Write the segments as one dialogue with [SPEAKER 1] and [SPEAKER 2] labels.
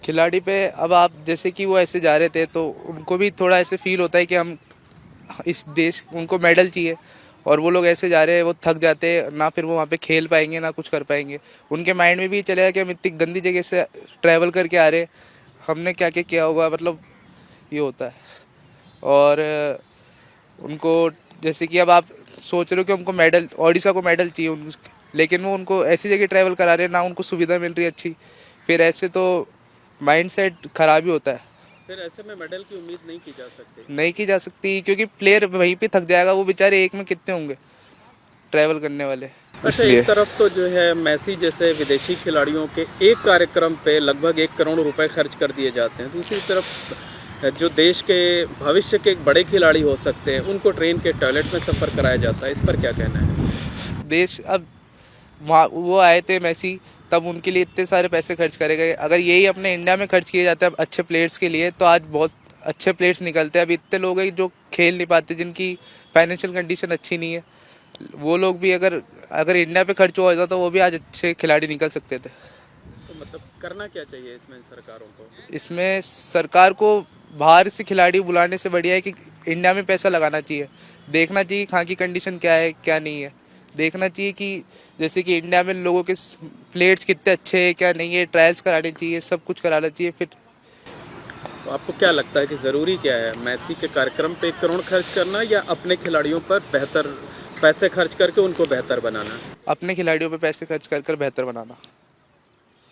[SPEAKER 1] खिलाड़ी पे अब आप जैसे कि वो ऐसे जा रहे थे तो उनको भी थोड़ा ऐसे फील होता है कि हम इस देश उनको मेडल चाहिए, और वो लोग ऐसे जा रहे हैं, वो थक जाते हैं ना, फिर वो वहाँ पे खेल पाएंगे ना कुछ कर पाएंगे। उनके माइंड में भी चलेगा कि हम इतनी गंदी जगह से ट्रैवल करके आ रहे हैं, हमने क्या क्या किया होगा, मतलब ये होता है। और उनको जैसे कि अब आप सोच रहे हो कि उनको मेडल, ओडिशा को मेडल चाहिए लेकिन वो उनको ऐसी जगह ट्रैवल करा रहे हैं ना, उनको सुविधा मिल रही है अच्छी, फिर ऐसे तो माइंड सेट खराब ही होता है।
[SPEAKER 2] फिर ऐसे में मेडल की उम्मीद नहीं की जा सकती।
[SPEAKER 1] नहीं की जा सकती क्योंकि प्लेयर वहीं पे थक जाएगा, वो बेचारे एक में कितने होंगे ट्रैवल करने वाले,
[SPEAKER 2] अच्छा, एक
[SPEAKER 1] इसलिए।
[SPEAKER 2] तरफ तो जो है मेसी जैसे विदेशी खिलाड़ियों के एक कार्यक्रम पे लगभग 1 करोड़ रुपए खर्च कर दिए जाते हैं, दूसरी तरफ जो देश के भविष्य के एक बड़े खिलाड़ी हो सकते हैं उनको ट्रेन के टॉयलेट में सफ़र कराया जाता है, इस पर क्या कहना है?
[SPEAKER 1] देश अब वहाँ वो आए थे मैसी, तब उनके लिए इतने सारे पैसे खर्च करे गए, अगर यही अपने इंडिया में खर्च किए जाते हैं अच्छे प्लेयर्स के लिए तो आज बहुत अच्छे प्लेयर्स निकलते हैं। अभी इतने लोग हैं जो खेल नहीं पाते, जिनकी फाइनेंशियल कंडीशन अच्छी नहीं है, वो लोग भी अगर अगर इंडिया पे खर्च हुआ होता तो वो भी आज अच्छे खिलाड़ी निकल सकते थे।
[SPEAKER 2] तो मतलब करना क्या चाहिए इसमें सरकारों को?
[SPEAKER 1] इसमें सरकार को बाहर से खिलाड़ी बुलाने से बढ़िया है कि इंडिया में पैसा लगाना चाहिए, देखना चाहिए कहाँ की कंडीशन क्या है क्या नहीं है, देखना चाहिए कि जैसे कि इंडिया में लोगों के प्लेयर्स कितने अच्छे हैं क्या नहीं है, ट्रायल्स कराने चाहिए, सब कुछ कराना चाहिए फिर।
[SPEAKER 2] तो आपको क्या लगता है कि ज़रूरी क्या है, मेसी के कार्यक्रम पे 1 करोड़ खर्च करना या अपने खिलाड़ियों पर बेहतर पैसे खर्च करके उनको बेहतर बनाना?
[SPEAKER 1] अपने खिलाड़ियों पे पैसे खर्च कर कर बेहतर बनाना।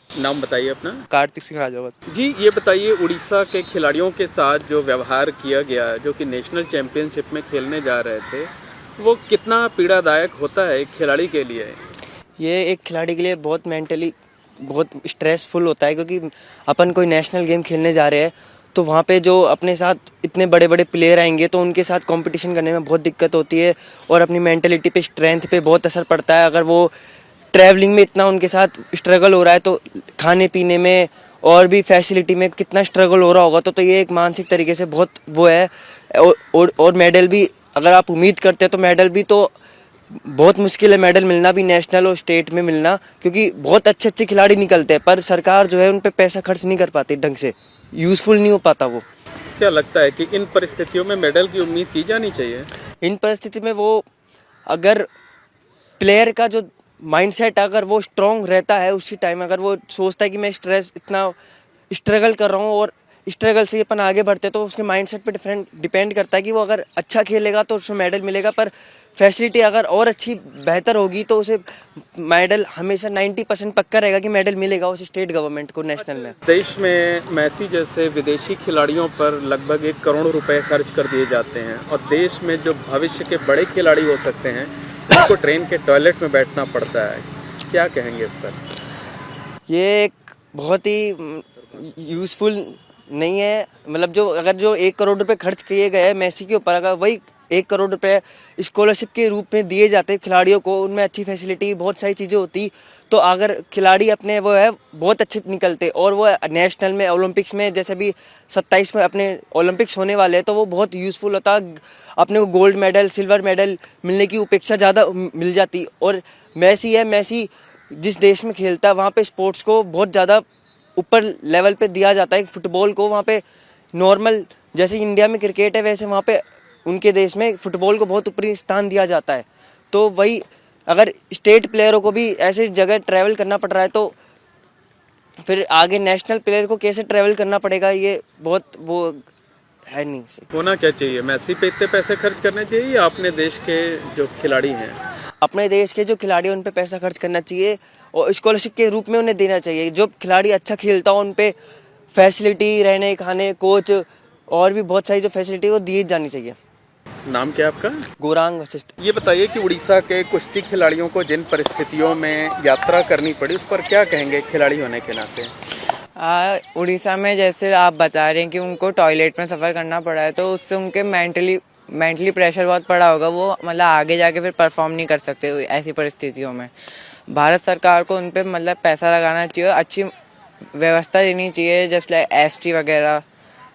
[SPEAKER 2] नाम बताइए अपना।
[SPEAKER 1] कार्तिक सिंह राजावत।
[SPEAKER 2] जी, ये बताइए, उड़ीसा के खिलाड़ियों के साथ जो व्यवहार किया गया, जो कि नेशनल चैंपियनशिप में खेलने जा रहे थे, वो कितना पीड़ादायक होता है एक खिलाड़ी के लिए?
[SPEAKER 3] ये एक खिलाड़ी के लिए बहुत मेंटली बहुत स्ट्रेसफुल होता है, क्योंकि अपन कोई नेशनल गेम खेलने जा रहे हैं तो वहाँ पे जो अपने साथ इतने बड़े बड़े प्लेयर आएंगे तो उनके साथ कंपटीशन करने में बहुत दिक्कत होती है, और अपनी मेंटलिटी पे, स्ट्रेंथ पे बहुत असर पड़ता है। अगर वो ट्रैवलिंग में इतना उनके साथ स्ट्रगल हो रहा है तो खाने पीने में और भी फैसिलिटी में कितना स्ट्रगल हो रहा होगा, तो ये एक मानसिक तरीके से बहुत वो है। और मेडल भी अगर आप उम्मीद करते हैं तो मेडल भी तो बहुत मुश्किल है, मेडल मिलना भी नेशनल और स्टेट में मिलना, क्योंकि बहुत अच्छे अच्छे खिलाड़ी निकलते हैं पर सरकार जो है उन पे पैसा खर्च नहीं कर पाती ढंग से, यूज़फुल नहीं हो पाता वो।
[SPEAKER 2] क्या लगता है कि इन परिस्थितियों में मेडल की उम्मीद की जानी चाहिए?
[SPEAKER 3] इन परिस्थिति में वो, अगर प्लेयर का जो माइंडसेट अगर वो स्ट्रांग रहता है, उसी टाइम अगर वो सोचता है कि मैं इतना स्ट्रगल कर रहा हूँ और स्ट्रगल से अपन आगे बढ़ते, तो उसके माइंडसेट पे डिपेंड करता है कि वो अगर अच्छा खेलेगा तो उसमें मेडल मिलेगा, पर फैसिलिटी अगर और अच्छी बेहतर होगी तो उसे मेडल हमेशा 90% पक्का रहेगा कि मेडल मिलेगा उस स्टेट गवर्नमेंट को नेशनल में।
[SPEAKER 2] देश में मेसी जैसे विदेशी खिलाड़ियों पर लगभग 1 करोड़ रुपए खर्च कर दिए जाते हैं, और देश में जो भविष्य के बड़े खिलाड़ी हो सकते हैं उनको ट्रेन के टॉयलेट में बैठना पड़ता है, क्या कहेंगे इस पर?
[SPEAKER 3] ये एक बहुत ही यूज़फुल नहीं है, मतलब जो 1 करोड़ रुपए खर्च किए गए हैं मेसी के ऊपर, अगर वही 1 करोड़ रुपए स्कॉलरशिप के रूप में दिए जाते खिलाड़ियों को, उनमें अच्छी फैसिलिटी बहुत सारी चीज़ें होती, तो अगर खिलाड़ी अपने वो है बहुत अच्छे निकलते और वो नेशनल में ओलंपिक्स में, जैसे भी 27 में अपने ओलंपिक्स होने वाले हैं, तो वो बहुत यूज़फुल होता, अपने को गोल्ड मेडल सिल्वर मेडल मिलने की अपेक्षा ज़्यादा मिल जाती। और मेसी जिस देश में खेलता है वहाँ पे स्पोर्ट्स को बहुत ज़्यादा ऊपर लेवल पे दिया जाता है। फुटबॉल को वहाँ पे नॉर्मल, जैसे इंडिया में क्रिकेट है वैसे वहाँ पे उनके देश में फुटबॉल को बहुत ऊपरी स्थान दिया जाता है। तो वही अगर स्टेट प्लेयरों को भी ऐसी जगह ट्रैवल करना पड़ रहा है तो फिर आगे नेशनल प्लेयर को कैसे ट्रैवल करना पड़ेगा, ये बहुत वो है नहीं।
[SPEAKER 2] होना क्या चाहिए, मेसी पे इतने पैसे खर्च करने चाहिए या अपने देश के जो खिलाड़ी हैं?
[SPEAKER 3] अपने देश के जो खिलाड़ी हैं उन पे पैसा खर्च करना चाहिए और स्कॉलरशिप के रूप में उन्हें देना चाहिए। जो खिलाड़ी अच्छा खेलता हो उन पे फैसिलिटी, रहने खाने, कोच और भी बहुत सारी जो फैसिलिटी वो दी जानी चाहिए।
[SPEAKER 2] नाम क्या है आपका?
[SPEAKER 3] गौरांग वशिष्ठ।
[SPEAKER 2] ये बताइए कि उड़ीसा के कुश्ती खिलाड़ियों को जिन परिस्थितियों में यात्रा करनी पड़ी उस पर क्या कहेंगे खिलाड़ी होने के नाते?
[SPEAKER 4] उड़ीसा में जैसे आप बता रहे हैं कि उनको टॉयलेट में सफ़र करना पड़ा है, तो उससे उनके मेंटली प्रेशर बहुत पड़ा होगा, वो मतलब आगे जाके फिर परफॉर्म नहीं कर सकते ऐसी परिस्थितियों में। भारत सरकार को उन पर मतलब पैसा लगाना चाहिए, अच्छी व्यवस्था देनी चाहिए जैसे लाइक एसटी वगैरह,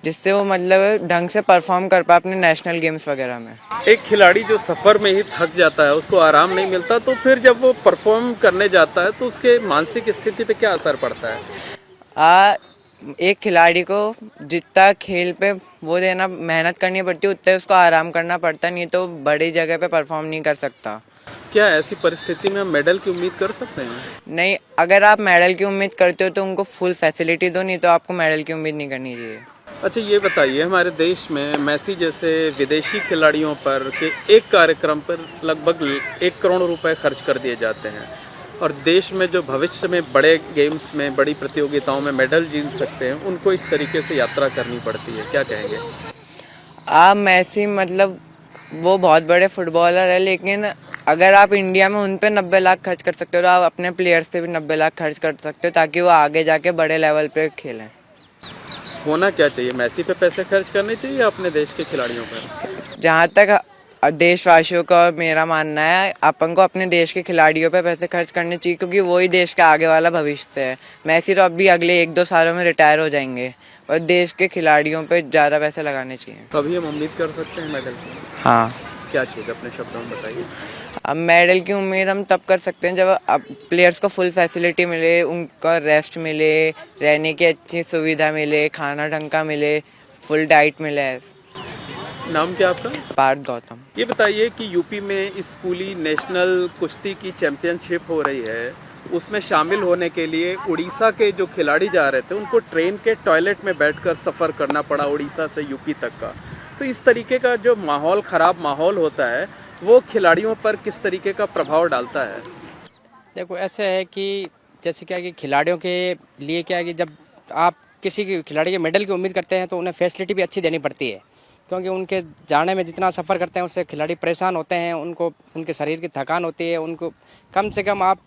[SPEAKER 4] जिससे वो मतलब ढंग से परफॉर्म कर पाए अपने नेशनल गेम्स वगैरह में।
[SPEAKER 2] एक खिलाड़ी जो सफ़र में ही थक जाता है, उसको आराम नहीं मिलता, तो फिर जब वो परफॉर्म करने जाता है तो उसके मानसिक स्थिति पे क्या असर पड़ता है?
[SPEAKER 4] एक खिलाड़ी को जितना खेल पे वो देना मेहनत करनी पड़ती है उतना उसको आराम करना पड़ता, नहीं तो बड़ी जगह पे परफॉर्म नहीं कर सकता।
[SPEAKER 2] क्या ऐसी परिस्थिति में हम मेडल की उम्मीद कर सकते हैं?
[SPEAKER 4] नहीं, अगर आप मेडल की उम्मीद करते हो तो उनको फुल फैसिलिटी दो, नहीं तो आपको मेडल की उम्मीद नहीं करनी चाहिए।
[SPEAKER 2] अच्छा ये बताइए, हमारे देश में मेसी जैसे विदेशी खिलाड़ियों पर के एक कार्यक्रम पर लगभग 1 करोड़ रुपए खर्च कर दिए जाते हैं, और देश में जो भविष्य में बड़े गेम्स में बड़ी प्रतियोगिताओं में मेडल जीत सकते हैं उनको इस तरीके से यात्रा करनी पड़ती है, क्या कहेंगे?
[SPEAKER 4] आप मेसी मतलब वो बहुत बड़े फुटबॉलर है, लेकिन अगर आप इंडिया में उन पे 90 लाख खर्च कर सकते हो तो आप अपने प्लेयर्स पे भी 90 लाख खर्च कर सकते हो ताकि वो आगे जाके बड़े लेवल पे खेलें।
[SPEAKER 2] होना क्या चाहिए, मेसी पे पैसे खर्च करने चाहिए या अपने देश के खिलाड़ियों पर?
[SPEAKER 4] जहाँ तक देशवासियों का और मेरा मानना है, अपन को अपने देश के खिलाड़ियों पे पैसे खर्च करने चाहिए, क्योंकि वही देश का आगे वाला भविष्य है। मेसी तो अभी अगले 1-2 सालों में रिटायर हो जाएंगे, और देश के खिलाड़ियों पे ज़्यादा पैसे लगाने चाहिए।
[SPEAKER 2] तभी हम उम्मीद कर सकते हैं मेडल की।
[SPEAKER 4] हाँ,
[SPEAKER 2] क्या चीज़ अपने शब्दों में बताइए।
[SPEAKER 4] अब मेडल की उम्मीद हम तब कर सकते हैं जब अब प्लेयर्स को फुल फैसिलिटी मिले, उनका रेस्ट मिले, रहने की अच्छी सुविधा मिले, खाना ढंग का मिले, फुल डाइट मिले।
[SPEAKER 2] नाम क्या आपका?
[SPEAKER 4] पार्थ गौतम।
[SPEAKER 2] ये बताइए कि यूपी में स्कूली नेशनल कुश्ती की चैंपियनशिप हो रही है, उसमें शामिल होने के लिए उड़ीसा के जो खिलाड़ी जा रहे थे उनको ट्रेन के टॉयलेट में बैठकर सफ़र करना पड़ा उड़ीसा से यूपी तक का। तो इस तरीके का जो माहौल, ख़राब माहौल होता है, वो खिलाड़ियों पर किस तरीके का प्रभाव डालता है?
[SPEAKER 5] देखो ऐसे है कि जैसे क्या कि खिलाड़ियों के लिए क्या है कि जब आप किसी के खिलाड़ी के मेडल की उम्मीद करते हैं तो उन्हें फैसिलिटी भी अच्छी देनी पड़ती है, क्योंकि उनके जाने में जितना सफ़र करते हैं उससे खिलाड़ी परेशान होते हैं, उनको उनके शरीर की थकान होती है। उनको कम से कम आप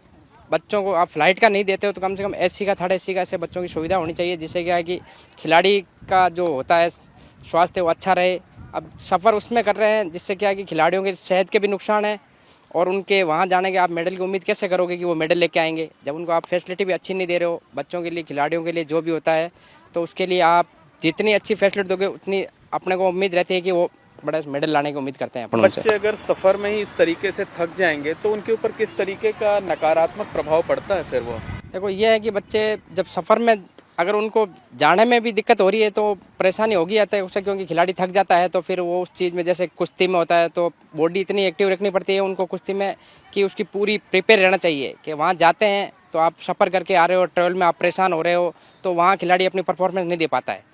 [SPEAKER 5] बच्चों को आप फ्लाइट का नहीं देते हो तो कम से कम एसी का, थर्ड एसी का, ऐसे बच्चों की सुविधा होनी चाहिए, जिससे क्या है कि खिलाड़ी का जो होता है स्वास्थ्य वो अच्छा रहे। अब सफ़र उसमें कर रहे हैं जिससे क्या है कि खिलाड़ियों के सेहत के भी नुकसान है, और उनके वहाँ जाने के आप मेडल की उम्मीद कैसे करोगे कि वो मेडल लेके आएंगे जब उनको आप फैसिलिटी भी अच्छी नहीं दे रहे हो। बच्चों के लिए, खिलाड़ियों के लिए जो भी होता है, तो उसके लिए आप जितनी अच्छी फैसिलिटी दोगे उतनी अपने को उम्मीद रहती है कि वो बड़ा मेडल लाने की उम्मीद करते हैं अपन
[SPEAKER 2] बच्चे अगर सफ़र में ही इस तरीके से थक जाएंगे तो उनके ऊपर किस तरीके का नकारात्मक प्रभाव पड़ता है फिर? वो
[SPEAKER 5] देखो ये है कि बच्चे जब सफ़र में अगर उनको जाने में भी दिक्कत हो रही है तो परेशानी होगी आता है उससे, क्योंकि खिलाड़ी थक जाता है तो फिर वो उस चीज़ में, जैसे कुश्ती में होता है तो बॉडी इतनी एक्टिव रखनी पड़ती है उनको कुश्ती में कि उसकी पूरी प्रिपेयर रहना चाहिए कि वहाँ जाते हैं तो आप सफ़र करके आ रहे हो, ट्रेवल में आप परेशान हो रहे हो, तो वहाँ खिलाड़ी अपनी परफॉर्मेंस नहीं दे पाता है।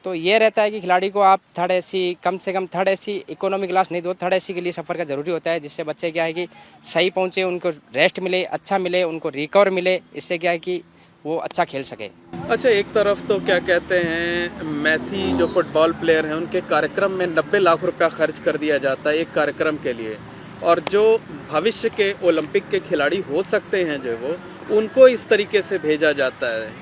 [SPEAKER 5] तो ये रहता है कि खिलाड़ी को आप थर्ड एसी, कम से come third AC, economy class नहीं दो, थर्ड एसी के लिए सफ़र का ज़रूरी होता है, जिससे बच्चे क्या है कि सही पहुँचे, उनको रेस्ट मिले, अच्छा मिले, उनको रिकवर मिले, इससे क्या है कि वो अच्छा खेल सके।
[SPEAKER 2] अच्छा, एक तरफ तो क्या कहते हैं, मेसी जो फुटबॉल प्लेयर हैं उनके कार्यक्रम में 90 लाख रुपया खर्च कर दिया जाता है एक कार्यक्रम के लिए, और जो भविष्य के ओलंपिक के खिलाड़ी हो सकते हैं जो वो, उनको इस तरीके से भेजा जाता है।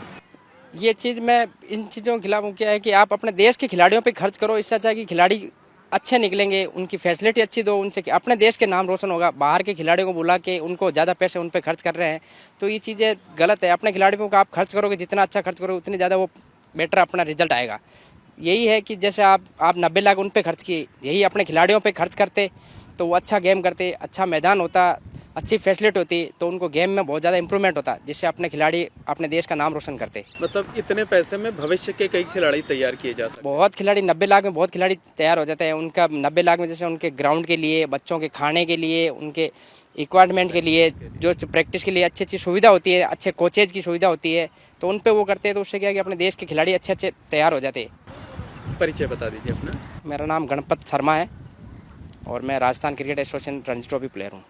[SPEAKER 5] ये चीज़ मैं इन चीज़ों के खिलाफ हूँ। क्या है कि आप अपने देश के खिलाड़ियों पे खर्च करो, इससे अच्छा है कि खिलाड़ी अच्छे निकलेंगे, उनकी फैसिलिटी अच्छी दो, उनसे अपने देश के नाम रोशन होगा। बाहर के खिलाड़ियों को बुला के उनको ज़्यादा पैसे उन पे खर्च कर रहे हैं तो ये चीज़ें गलत है। अपने खिलाड़ियों को आप खर्च करोगे, जितना अच्छा खर्च करोगे उतनी ज़्यादा वो बेटर अपना रिजल्ट आएगा। यही है कि जैसे आप 90 लाख उन पे खर्च किए, यही अपने खिलाड़ियों पे खर्च करते तो वो अच्छा गेम करते, अच्छा मैदान होता, अच्छी फैसिलिटी होती, तो उनको गेम में बहुत ज़्यादा इंप्रूवमेंट होता, जिससे अपने खिलाड़ी अपने देश का नाम रोशन करते।
[SPEAKER 2] मतलब इतने पैसे में भविष्य के कई खिलाड़ी तैयार किए जा सकते हैं।
[SPEAKER 5] बहुत खिलाड़ी 90 लाख में बहुत खिलाड़ी तैयार हो जाते हैं। उनका 90 लाख में जैसे उनके ग्राउंड के लिए, बच्चों के खाने के लिए, उनके इक्विपमेंट के लिए, जो प्रैक्टिस के लिए अच्छी अच्छी सुविधा होती है, अच्छे कोचेज की सुविधा होती है, तो उन पे वो करते हैं, तो उससे क्या है कि अपने देश के खिलाड़ी अच्छे अच्छे तैयार हो जाते हैं।
[SPEAKER 2] परिचय बता दीजिए अपना।
[SPEAKER 5] मेरा नाम गणपत शर्मा है और मैं Rajasthan cricket association Ranji trophy player हूँ।